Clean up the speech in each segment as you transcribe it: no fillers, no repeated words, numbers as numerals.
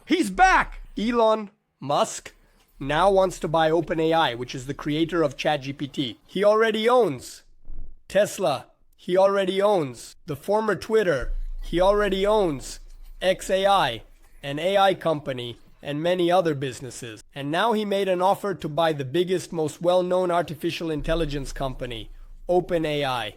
He's back! Elon Musk now wants to buy OpenAI, which is the creator of ChatGPT. He already owns Tesla. He already owns the former Twitter. He already owns XAI, an AI company, and many other businesses. And now he made an offer to buy the biggest, most well-known artificial intelligence company, OpenAI.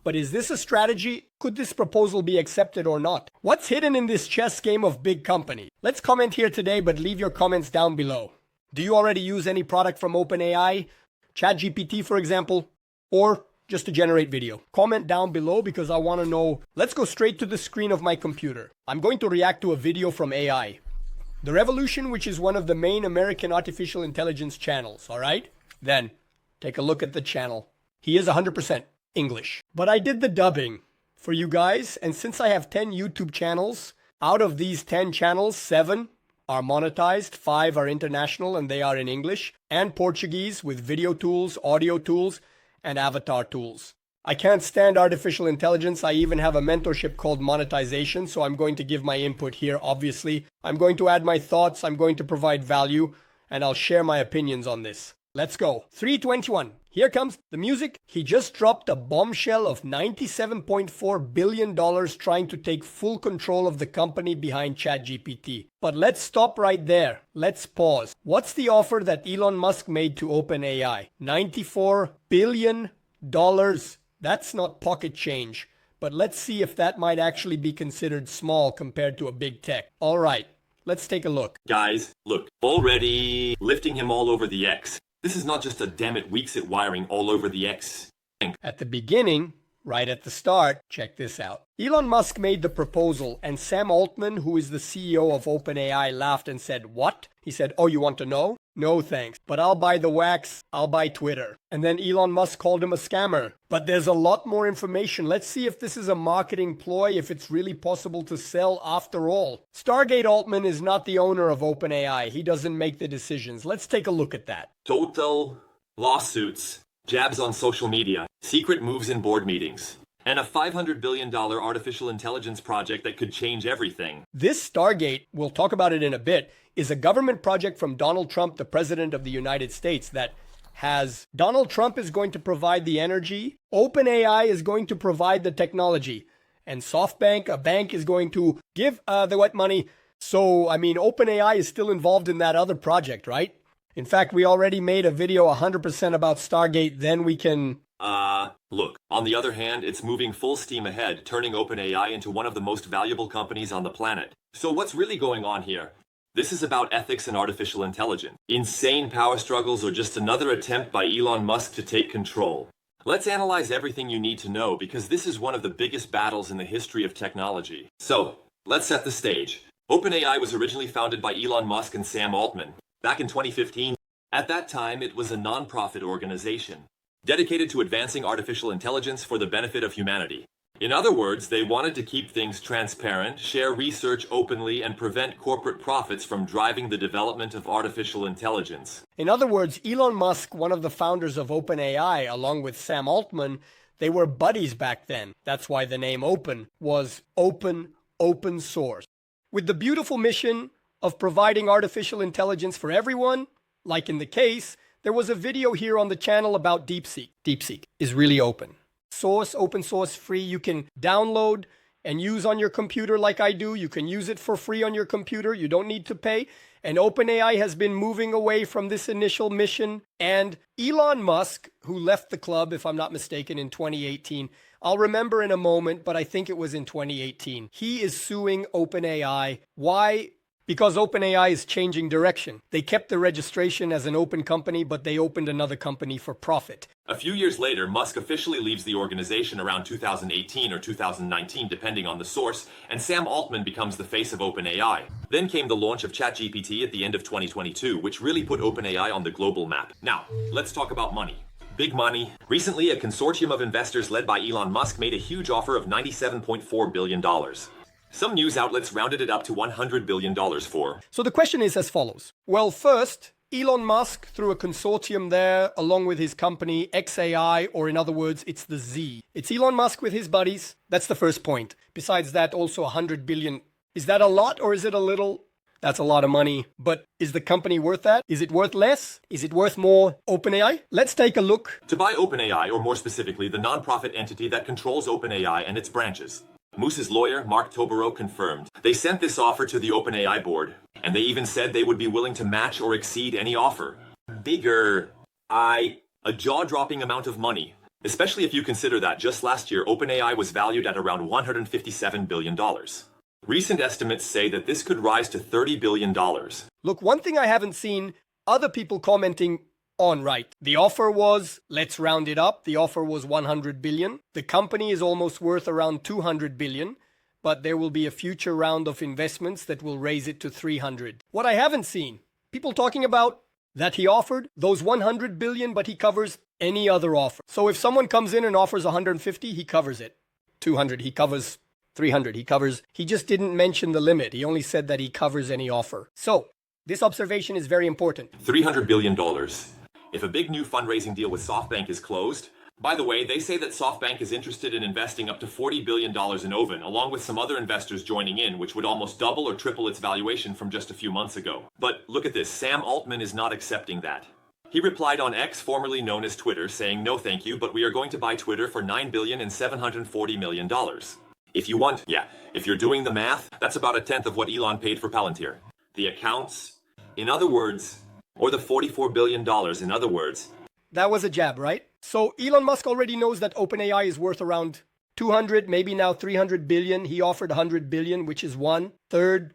But is this a strategy? Could this proposal be accepted or not? What's hidden in this chess game of big company? Let's comment here today, but leave your comments down below. Do you already use any product from OpenAI? ChatGPT, for example? Or just to generate video? Comment down below because I want to know. Let's go straight to the screen of my computer. I'm going to react to a video from AI. The Revolution, which is one of the main American artificial intelligence channels, alright? Then, take a look at the channel. He is 100% English. But I did the dubbing for you guys, and since I have 10 YouTube channels, out of these 10 channels, 7 are monetized, 5 are international and they are in English and Portuguese with video tools, audio tools, and avatar tools. I can't stand artificial intelligence. I even have a mentorship called monetization, so I'm going to give my input here, obviously. I'm going to add my thoughts, I'm going to provide value, and I'll share my opinions on this. Let's go. 321. Here comes the music. He just dropped a bombshell of $97.4 billion trying to take full control of the company behind ChatGPT. But let's stop right there. Let's pause. What's the offer that Elon Musk made to OpenAI? $94 billion. That's not pocket change. But let's see if that might actually be considered small compared to a big tech. All right, let's take a look. Guys, look, already lifting him all over the X. This is not just a damn it weeks it wiring all over the X. At the beginning, right at the start, check this out. Elon Musk made the proposal and Sam Altman, who is the CEO of OpenAI, laughed and said, "What?" He said, "Oh, you want to know? No thanks, but I'll buy the wax, I'll buy Twitter." And then Elon Musk called him a scammer. But there's a lot more information. Let's see if this is a marketing ploy, if it's really possible to sell after all. Stargate Altman is not the owner of OpenAI. He doesn't make the decisions. Let's take a look at that. Total lawsuits, jabs on social media, secret moves in board meetings, and a $500 billion artificial intelligence project that could change everything. This Stargate, we'll talk about it in a bit, is a government project from Donald Trump, the President of the United States, that has Donald Trump is going to provide the energy, OpenAI is going to provide the technology, and SoftBank, a bank, is going to give the wet money. So, I mean, OpenAI is still involved in that other project, right? In fact, we already made a video 100% about Stargate, then we can... Look, on the other hand, it's moving full steam ahead, turning OpenAI into one of the most valuable companies on the planet. So what's really going on here? This is about ethics and artificial intelligence. Insane power struggles or just another attempt by Elon Musk to take control? Let's analyze everything you need to know because this is one of the biggest battles in the history of technology. So, let's set the stage. OpenAI was originally founded by Elon Musk and Sam Altman back in 2015. At that time, it was a non-profit organization dedicated to advancing artificial intelligence for the benefit of humanity. In other words, they wanted to keep things transparent, share research openly, and prevent corporate profits from driving the development of artificial intelligence. In other words, Elon Musk, one of the founders of OpenAI, along with Sam Altman, they were buddies back then. That's why the name Open was open source. With the beautiful mission of providing artificial intelligence for everyone, like in the case, there was a video here on the channel about DeepSeek. DeepSeek is really open source, free. You can download and use on your computer like I do. You can use it for free on your computer. You don't need to pay. And OpenAI has been moving away from this initial mission. And Elon Musk, who left the club, if I'm not mistaken, in 2018, I'll remember in a moment, but I think it was in 2018. He is suing OpenAI. Why? Because OpenAI is changing direction. They kept the registration as an open company, but they opened another company for profit. A few years later, Musk officially leaves the organization around 2018 or 2019, depending on the source, and Sam Altman becomes the face of OpenAI. Then came the launch of ChatGPT at the end of 2022, which really put OpenAI on the global map. Now, let's talk about money. Big money. Recently, a consortium of investors led by Elon Musk made a huge offer of $97.4 billion. Some news outlets rounded it up to $100 billion for. So the question is as follows. Well, first, Elon Musk, through a consortium there, along with his company XAI, or in other words, it's the Z. It's Elon Musk with his buddies. That's the first point. Besides that, also $100 billion. Is that a lot or is it a little? That's a lot of money. But is the company worth that? Is it worth less? Is it worth more? OpenAI? Let's take a look. To buy OpenAI, or more specifically, the nonprofit entity that controls OpenAI and its branches. Moose's lawyer, Mark Toboro, confirmed. They sent this offer to the OpenAI board, and they even said they would be willing to match or exceed any offer. A jaw-dropping amount of money. Especially if you consider that just last year, OpenAI was valued at around $157 billion. Recent estimates say that this could rise to $30 billion. Look, one thing I haven't seen other people commenting on, right? The offer was, let's round it up, the offer was 100 billion. The company is almost worth around 200 billion, but there will be a future round of investments that will raise it to 300. What I haven't seen, people talking about that he offered those 100 billion, but he covers any other offer. So if someone comes in and offers 150, he covers it. 200, he covers 300, he just didn't mention the limit. He only said that he covers any offer. So this observation is very important. $300 billion. If a big new fundraising deal with SoftBank is closed, by the way, they say that SoftBank is interested in investing up to $40 billion in Oven, along with some other investors joining in, which would almost double or triple its valuation from just a few months ago. But look at this, Sam Altman is not accepting that. He replied on X, formerly known as Twitter, saying, "No thank you, but we are going to buy Twitter for $9.740 billion. If you want, if you're doing the math, that's about a tenth of what Elon paid for Palantir. The accounts, in other words, or the $44 billion, in other words." That was a jab, right? So Elon Musk already knows that OpenAI is worth around 200, maybe now 300 billion. He offered 100 billion, which is one third.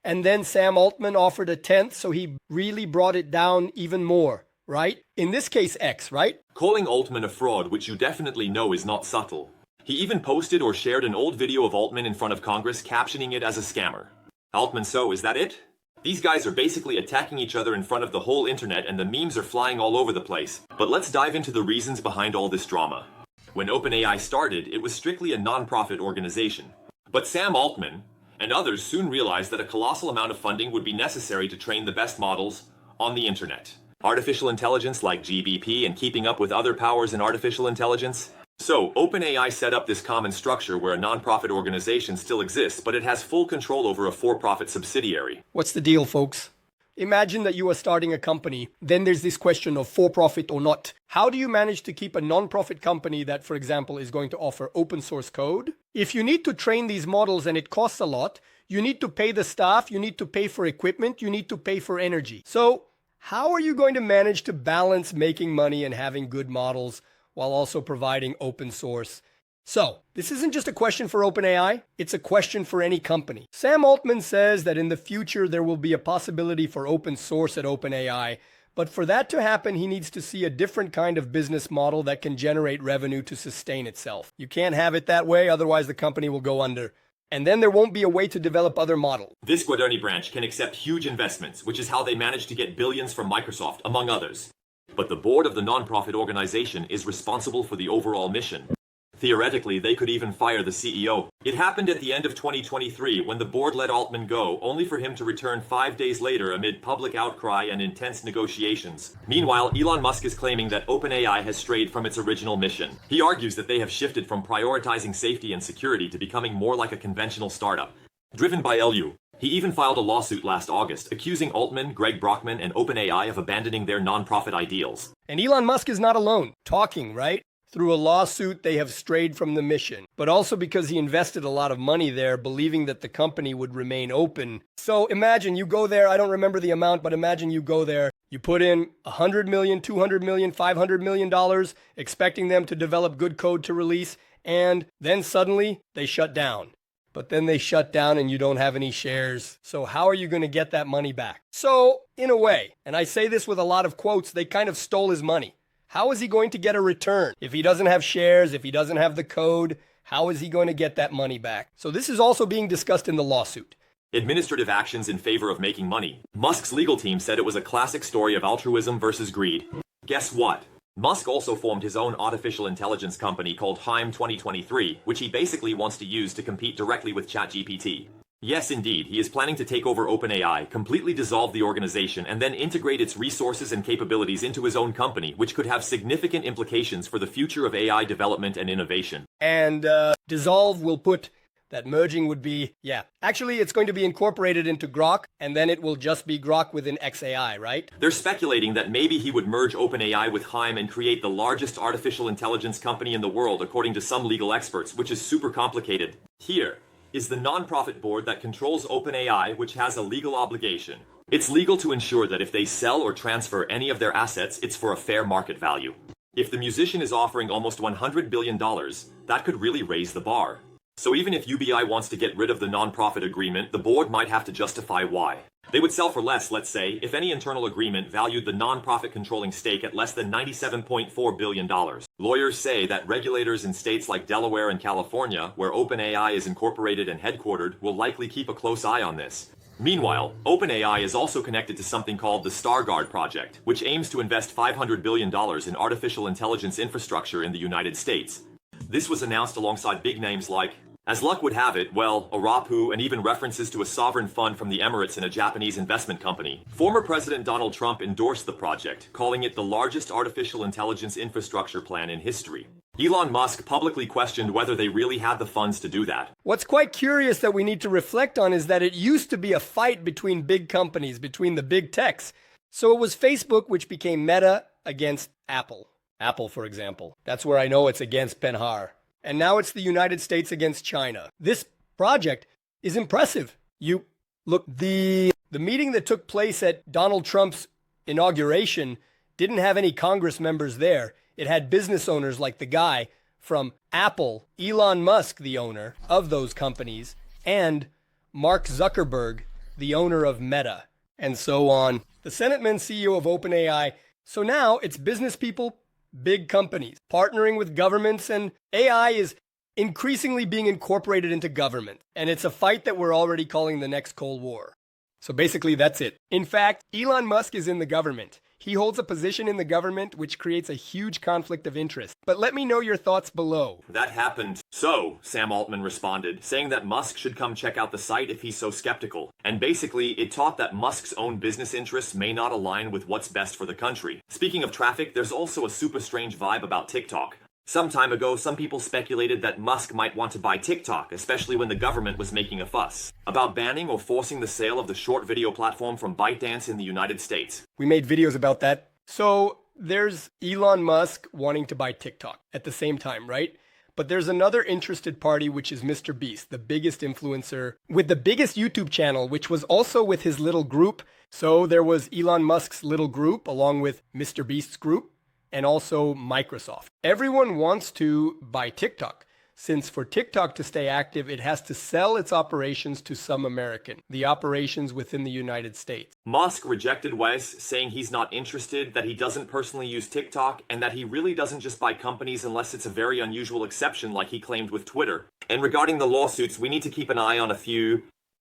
And then Sam Altman offered a tenth, so he really brought it down even more, right? In this case, X, right? Calling Altman a fraud, which you definitely know is not subtle. He even posted or shared an old video of Altman in front of Congress, captioning it as a scammer. Altman, so is that it? These guys are basically attacking each other in front of the whole internet, and the memes are flying all over the place. But let's dive into the reasons behind all this drama. When OpenAI started, it was strictly a non-profit organization. But Sam Altman and others soon realized that a colossal amount of funding would be necessary to train the best models on the internet. Artificial intelligence like GBP and keeping up with other powers in artificial intelligence. So, OpenAI set up this common structure where a non-profit organization still exists, but it has full control over a for-profit subsidiary. What's the deal, folks? Imagine that you are starting a company. Then there's this question of for-profit or not. How do you manage to keep a non-profit company that, for example, is going to offer open source code? If you need to train these models and it costs a lot, you need to pay the staff, you need to pay for equipment, you need to pay for energy. So, how are you going to manage to balance making money and having good models while also providing open source? So, this isn't just a question for OpenAI, it's a question for any company. Sam Altman says that in the future there will be a possibility for open source at OpenAI, but for that to happen, he needs to see a different kind of business model that can generate revenue to sustain itself. You can't have it that way, otherwise the company will go under. And then there won't be a way to develop other models. This Guadagni branch can accept huge investments, which is how they managed to get billions from Microsoft, among others. But the board of the nonprofit organization is responsible for the overall mission. Theoretically, they could even fire the CEO. It happened at the end of 2023 when the board let Altman go, only for him to return 5 days later amid public outcry and intense negotiations. Meanwhile, Elon Musk is claiming that OpenAI has strayed from its original mission. He argues that they have shifted from prioritizing safety and security to becoming more like a conventional startup, driven by LU. He even filed a lawsuit last August, accusing Altman, Greg Brockman, and OpenAI of abandoning their nonprofit ideals. And Elon Musk is not alone, talking, right? Through a lawsuit, they have strayed from the mission, but also because he invested a lot of money there, believing that the company would remain open. So imagine you go there, I don't remember the amount, but imagine you go there, you put in $100 million, $200 million, $500 million, expecting them to develop good code to release, and then suddenly they shut down. But then they shut down and you don't have any shares. So how are you going to get that money back? So, in a way, and I say this with a lot of quotes, they kind of stole his money. How is he going to get a return? If he doesn't have shares, if he doesn't have the code, how is he going to get that money back? So this is also being discussed in the lawsuit. Administrative actions in favor of making money. Musk's legal team said it was a classic story of altruism versus greed. Guess what? Musk also formed his own artificial intelligence company called Heim 2023, which he basically wants to use to compete directly with ChatGPT. Yes, indeed, he is planning to take over OpenAI, completely dissolve the organization, and then integrate its resources and capabilities into his own company, which could have significant implications for the future of AI development and innovation. And dissolve will put that merging would be, yeah. Actually, it's going to be incorporated into Grok, and then it will just be Grok within XAI, right? They're speculating that maybe he would merge OpenAI with Haim and create the largest artificial intelligence company in the world, according to some legal experts, which is super complicated. Here is the nonprofit board that controls OpenAI, which has a legal obligation. It's legal to ensure that if they sell or transfer any of their assets, it's for a fair market value. If the musician is offering almost $100 billion, that could really raise the bar. So even if UBI wants to get rid of the nonprofit agreement, the board might have to justify why. They would sell for less, let's say, if any internal agreement valued the nonprofit controlling stake at less than $97.4 billion. Lawyers say that regulators in states like Delaware and California, where OpenAI is incorporated and headquartered, will likely keep a close eye on this. Meanwhile, OpenAI is also connected to something called the Stargardt project, which aims to invest $500 billion in artificial intelligence infrastructure in the United States. This was announced alongside big names like, as luck would have it, well, Arapu, and even references to a sovereign fund from the Emirates and a Japanese investment company. Former President Donald Trump endorsed the project, calling it the largest artificial intelligence infrastructure plan in history. Elon Musk publicly questioned whether they really had the funds to do that. What's quite curious that we need to reflect on is that it used to be a fight between big companies, between the big techs. So it was Facebook which became Meta against Apple. Apple, for example. That's where I know it's against Penhar. And now it's the United States against China. This project is impressive. You look, the meeting that took place at Donald Trump's inauguration didn't have any Congress members there. It had business owners like the guy from Apple, Elon Musk, the owner of those companies, and Mark Zuckerberg, the owner of Meta, and so on. The Senateman CEO of OpenAI. So now it's business people, big companies, partnering with governments, and AI is increasingly being incorporated into government. And it's a fight that we're already calling the next Cold War. So basically, that's it. In fact, Elon Musk is in the government. He holds a position in the government which creates a huge conflict of interest. But let me know your thoughts below. That happened. So, Sam Altman responded, saying that Musk should come check out the site if he's so skeptical. And basically, it taught that Musk's own business interests may not align with what's best for the country. Speaking of traffic, there's also a super strange vibe about TikTok. Some time ago, some people speculated that Musk might want to buy TikTok, especially when the government was making a fuss about banning or forcing the sale of the short video platform from ByteDance in the United States. We made videos about that. So there's Elon Musk wanting to buy TikTok at the same time, right? But there's another interested party, which is Mr. Beast, the biggest influencer with the biggest YouTube channel, which was also with his little group. So there was Elon Musk's little group along with Mr. Beast's group, and also Microsoft. Everyone wants to buy TikTok, since for TikTok to stay active, it has to sell its operations to some American, the operations within the United States. Musk rejected Wes, saying he's not interested, that he doesn't personally use TikTok, and that he really doesn't just buy companies unless it's a very unusual exception like he claimed with Twitter. And regarding the lawsuits, we need to keep an eye on a few.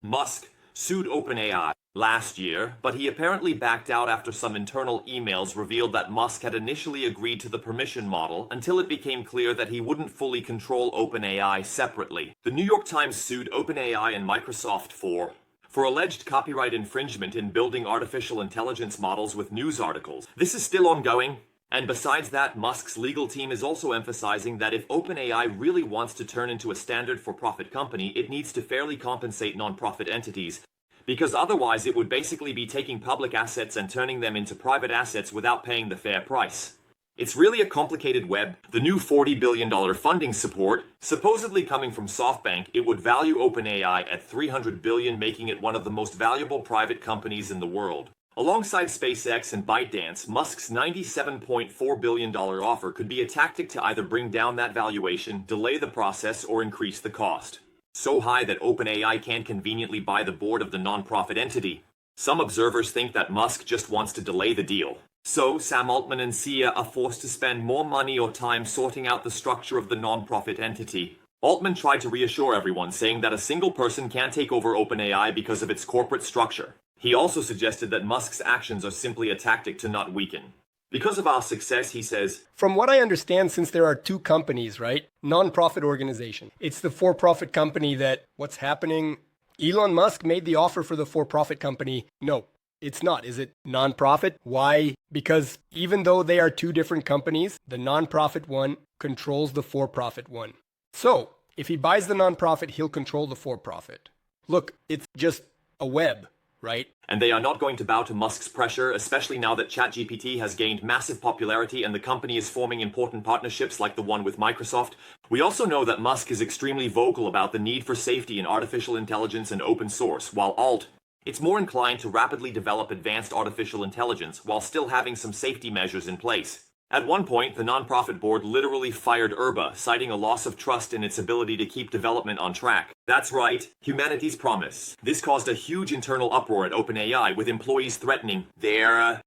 Musk sued OpenAI last year, but he apparently backed out after some internal emails revealed that Musk had initially agreed to the permission model until it became clear that he wouldn't fully control OpenAI separately. The New York Times sued OpenAI and Microsoft for alleged copyright infringement in building artificial intelligence models with news articles. This is still ongoing. And besides that, Musk's legal team is also emphasizing that if OpenAI really wants to turn into a standard for-profit company, it needs to fairly compensate nonprofit entities, because otherwise it would basically be taking public assets and turning them into private assets without paying the fair price. It's really a complicated web. The new $40 billion funding support, supposedly coming from SoftBank, it would value OpenAI at $300 billion, making it one of the most valuable private companies in the world. Alongside SpaceX and ByteDance, Musk's $97.4 billion offer could be a tactic to either bring down that valuation, delay the process, or increase the cost so high that OpenAI can't conveniently buy the board of the nonprofit entity. Some observers think that Musk just wants to delay the deal. So Sam Altman and Sia are forced to spend more money or time sorting out the structure of the nonprofit entity. Altman tried to reassure everyone, saying that a single person can't take over OpenAI because of its corporate structure. He also suggested that Musk's actions are simply a tactic to not weaken. Because of our success, he says, from what I understand, since there are two companies, right? Non-profit organization. It's the for-profit company that, what's happening? Elon Musk made the offer for the for-profit company. No, it's not. Is it non-profit? Why? Because even though they are two different companies, the non-profit one controls the for-profit one. So, If he buys the nonprofit, he'll control the for-profit. Look, it's just a web, right? And they are not going to bow to Musk's pressure, especially now that ChatGPT has gained massive popularity and the company is forming important partnerships like the one with Microsoft. We also know that Musk is extremely vocal about the need for safety in artificial intelligence and open source, while it's more inclined to rapidly develop advanced artificial intelligence while still having some safety measures in place. At one point, the nonprofit board literally fired Erba, citing a loss of trust in its ability to keep development on track. That's right, humanity's promise. This caused a huge internal uproar at OpenAI, with employees threatening their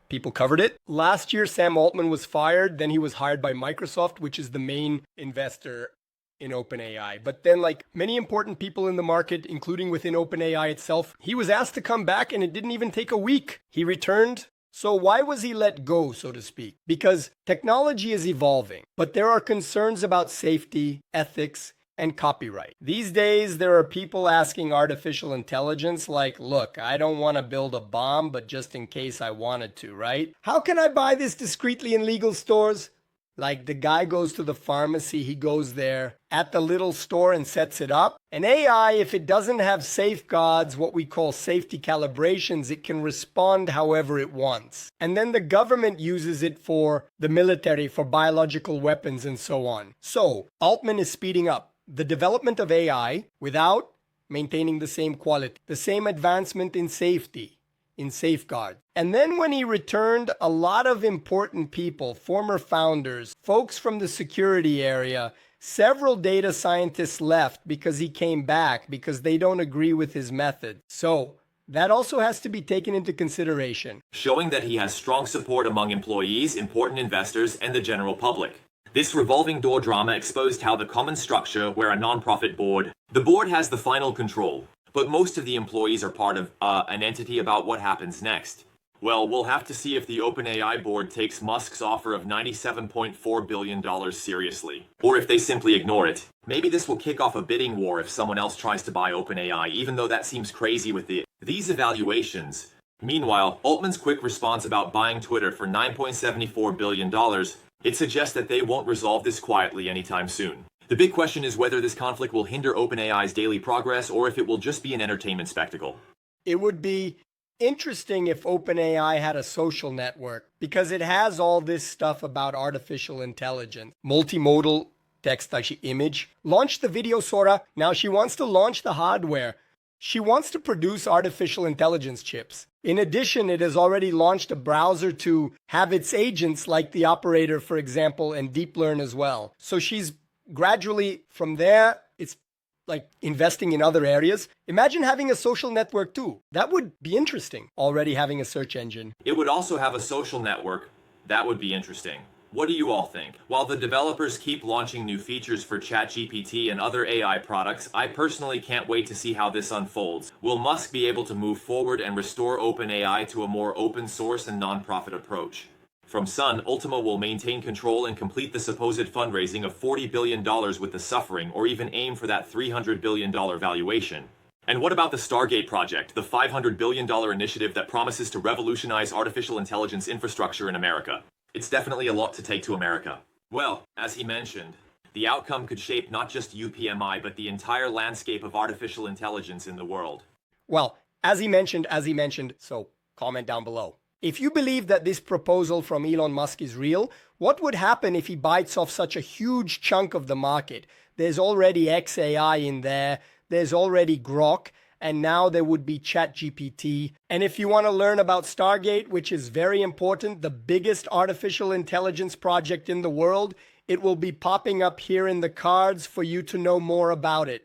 People covered it. Last year, Sam Altman was fired. Then he was hired by Microsoft, which is the main investor in OpenAI. But then, like many important people in the market, including within OpenAI itself, he was asked to come back and it didn't even take a week. He returned. So why was he let go, so to speak? Because technology is evolving, but there are concerns about safety, ethics, and copyright. These days, there are people asking artificial intelligence like, look, I don't want to build a bomb, but just in case I wanted to, right? How can I buy this discreetly in legal stores? Like the guy goes to the pharmacy, he goes there at the little store and sets it up. An AI, if it doesn't have safeguards, what we call safety calibrations, it can respond however it wants. And then the government uses it for the military, for biological weapons and so on. So Altman is speeding up the development of AI without maintaining the same quality, the same advancement in safety, in safeguard. And then when he returned, a lot of important people, former founders, folks from the security area, several data scientists left because he came back because they don't agree with his method. So that also has to be taken into consideration. Showing that he has strong support among employees, important investors, and the general public. This revolving door drama exposed how the common structure where a nonprofit board, the board has the final control, but most of the employees are part of an entity about what happens next. Well, we'll have to see if the OpenAI board takes Musk's offer of $97.4 billion seriously, or if they simply ignore it. Maybe this will kick off a bidding war if someone else tries to buy OpenAI, even though that seems crazy with these evaluations. Meanwhile, Altman's quick response about buying Twitter for $9.74 billion, it suggests that they won't resolve this quietly anytime soon. The big question is whether this conflict will hinder OpenAI's daily progress or if it will just be an entertainment spectacle. It would be interesting if OpenAI had a social network because it has all this stuff about artificial intelligence, multimodal text, actually image. Launched the video, Sora. Now she wants to launch the hardware. She wants to produce artificial intelligence chips. In addition, it has already launched a browser to have its agents like the operator, for example, and deep learn as well. So she's gradually from there, it's like investing in other areas. Imagine having a social network too. That would be interesting, already having a search engine. It would also have a social network. That would be interesting. What do you all think? While the developers keep launching new features for ChatGPT and other AI products, I personally can't wait to see how this unfolds. Will Musk be able to move forward and restore OpenAI to a more open source and nonprofit approach? From Sun, Ultima will maintain control and complete the supposed fundraising of $40 billion with the suffering, or even aim for that $300 billion valuation. And what about the Stargate project, the $500 billion initiative that promises to revolutionize artificial intelligence infrastructure in America? It's definitely a lot to take to America. Well, as he mentioned, the outcome could shape not just UPMI, but the entire landscape of artificial intelligence in the world. Well, as he mentioned, so comment down below. If you believe that this proposal from Elon Musk is real, what would happen if he bites off such a huge chunk of the market? There's already XAI in there, there's already Grok, and now there would be ChatGPT. And if you want to learn about Stargate, which is very important, the biggest artificial intelligence project in the world, it will be popping up here in the cards for you to know more about it.